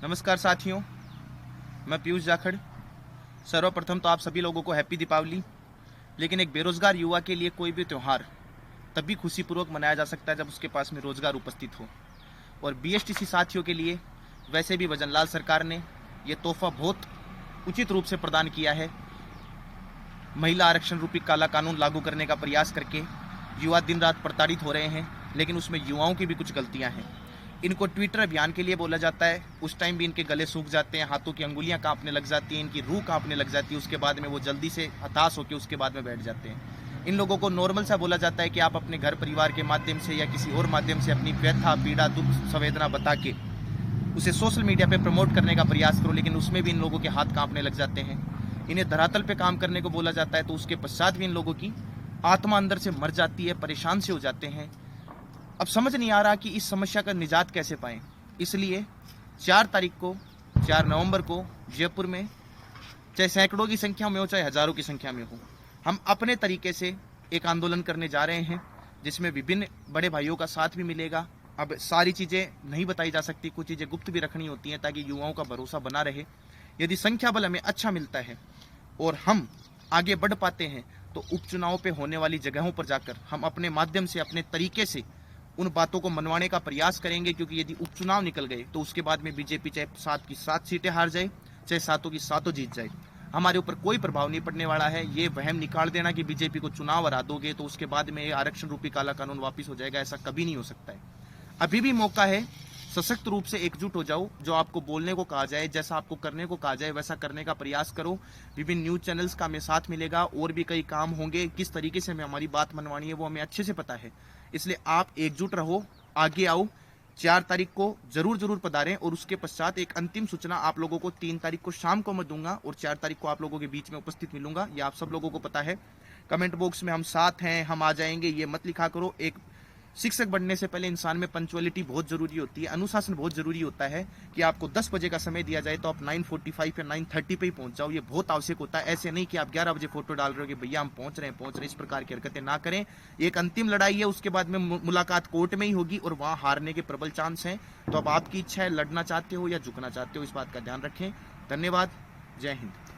नमस्कार साथियों, मैं पीयूष जाखड़। सर्वप्रथम तो आप सभी लोगों को हैप्पी दीपावली। लेकिन एक बेरोजगार युवा के लिए कोई भी त्यौहार तभी खुशीपूर्वक मनाया जा सकता है जब उसके पास में रोजगार उपस्थित हो। और बीएसटीसी साथियों के लिए वैसे भी भजनलाल सरकार ने ये तोहफा बहुत उचित रूप से प्रदान किया है। महिला आरक्षण रूपी काला कानून लागू करने का प्रयास करके युवा दिन रात प्रताड़ित हो रहे हैं, लेकिन उसमें युवाओं की भी कुछ गलतियां हैं। इनको ट्विटर अभियान के लिए बोला जाता है, उस टाइम भी इनके गले सूख जाते हैं, हाथों की अंगुलियां कांपने लग जाती हैं, इनकी रूह कांपने लग जाती है। उसके बाद में वो जल्दी से हताश होकर उसके बाद में बैठ जाते हैं। इन लोगों को नॉर्मल सा बोला जाता है कि आप अपने घर परिवार के माध्यम से या किसी और माध्यम से अपनी व्यथा, पीड़ा, दुख, संवेदना बता के उसे सोशल मीडिया पे प्रमोट करने का प्रयास करो, लेकिन उसमें भी इन लोगों के हाथ कांपने लग जाते हैं। इन्हें धरातल पे काम करने को बोला जाता है, तो उसके पश्चात भी इन लोगों की आत्मा अंदर से मर जाती है, परेशान से हो जाते हैं। अब समझ नहीं आ रहा कि इस समस्या का निजात कैसे पाएं। इसलिए 4 तारीख को, 4 नवंबर को जयपुर में, चाहे सैकड़ों की संख्या में हो चाहे हजारों की संख्या में हो, हम अपने तरीके से एक आंदोलन करने जा रहे हैं, जिसमें विभिन्न बड़े भाइयों का साथ भी मिलेगा। अब सारी चीज़ें नहीं बताई जा सकती, कुछ चीज़ें गुप्त भी रखनी होती हैं ताकि युवाओं का भरोसा बना रहे। यदि संख्या बल हमें अच्छा मिलता है और हम आगे बढ़ पाते हैं, तो उपचुनाव पे होने वाली जगहों पर जाकर हम अपने माध्यम से, अपने तरीके से उन बातों को मनवाने का प्रयास करेंगे। क्योंकि यदि उपचुनाव निकल गए तो उसके बाद में बीजेपी चाहे 7 की 7 सीटें हार जाए, चाहे 7 की 7 जीत जाए, हमारे ऊपर कोई प्रभाव नहीं पड़ने वाला है। ये वहम निकाल देना कि बीजेपी को चुनाव हरा दोगे तो उसके बाद में आरक्षण रूपी काला कानून वापिस हो जाएगा, ऐसा कभी नहीं हो सकता है। अभी भी मौका है, सशक्त रूप से एकजुट हो जाओ। जो आपको बोलने को कहा जाए, जैसा आपको करने को कहा जाए, वैसा करने का प्रयास करो। विभिन्न न्यूज चैनल्स का हमें साथ मिलेगा, और भी कई काम होंगे। किस तरीके से हमें हमारी बात मनवानी है वो हमें अच्छे से पता है। इसलिए आप एकजुट रहो, आगे आओ। 4 तारीख को जरूर पधारें। और उसके पश्चात एक अंतिम सूचना आप लोगों को 3 तारीख को शाम को मैं दूंगा, और 4 तारीख को आप लोगों के बीच में उपस्थित मिलूंगा। ये आप सब लोगों को पता है। कमेंट बॉक्स में हम साथ हैं, हम आ जाएंगे, ये मत लिखा करो। एक शिक्षक बनने से पहले इंसान में पंचुअलिटी बहुत जरूरी होती है, अनुशासन बहुत जरूरी होता है। कि आपको 10 बजे का समय दिया जाए तो आप 9:45 या 9:30 पे ही पहुंच जाओ, ये बहुत आवश्यक होता है। ऐसे नहीं कि आप 11 बजे फोटो डाल रहे हो कि भैया हम पहुंच रहे हैं। इस प्रकार की हरकतें ना करें। एक अंतिम लड़ाई है, उसके बाद में मुलाकात कोर्ट में ही होगी, और वहां हारने के प्रबल चांस हैं। तो अब आपकी इच्छा है, लड़ना चाहते हो या झुकना चाहते हो, इस बात का ध्यान रखें। धन्यवाद। जय हिंद।